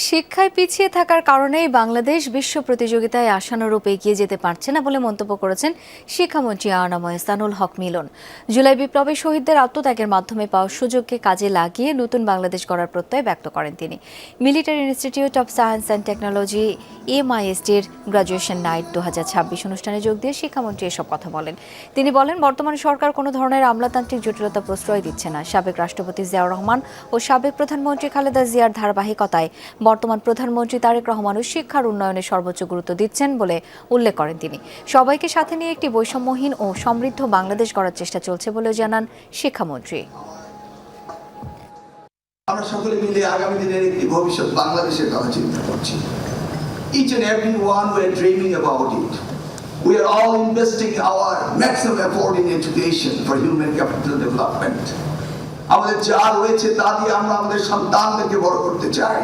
শিক্ষায় পিছিয়ে থাকার কারণেই বাংলাদেশ বিশ্ব প্রতিযোগিতায় আশানুরূপ এগিয়ে যেতে পারছে না বলে মন্তব্য করেছেন শিক্ষামন্ত্রী আনাম এহসানুল হক মিলন। জুলাই বিপ্লবে শহীদদের আত্মত্যাগের মাধ্যমে পাওয়া সুযোগকে কাজে লাগিয়ে নতুন বাংলাদেশ গড়ার প্রত্যয় ব্যক্ত করেন তিনি। Military institute of science and technology MISTর গ্রাজুয়েশন নাইট 2026 অনুষ্ঠানে যোগ দিয়ে শিক্ষামন্ত্রী এসব কথা বলেন। তিনি বলেন, বর্তমান সরকার কোনো ধরনের আমলাতান্ত্রিক জটিলতা প্রশ্রয় দিচ্ছে না। সাবেক রাষ্ট্রপতি জিয়াউর রহমান ও সাবেক প্রধানমন্ত্রী খালেদা জিয়ার ধারাবাহিকতায় বর্তমান প্রধানমন্ত্রী তারেক রহমানও শিক্ষার উন্নয়নে সর্বোচ্চ গুরুত্ব দিচ্ছেন বলে উল্লেখ করেন তিনি। সবাইকে সাথে নিয়ে একটি বৈষম্যহীন ও সমৃদ্ধ বাংলাদেশ গড়ার চেষ্টা চলছে বলেও জানান শিক্ষামন্ত্রী। আমরা সকলে মিলে আগামী দিনের একটি ভবিষ্যৎ বাংলাদেশের কথা চিন্তা করছি। Each and every one we are dreaming about it. We are all investing our maximum effort in education for human capital development. আমাদের যা রয়েছে তা দিয়ে আমরা আমাদের সন্তানদেরকে বড় করতে চাই।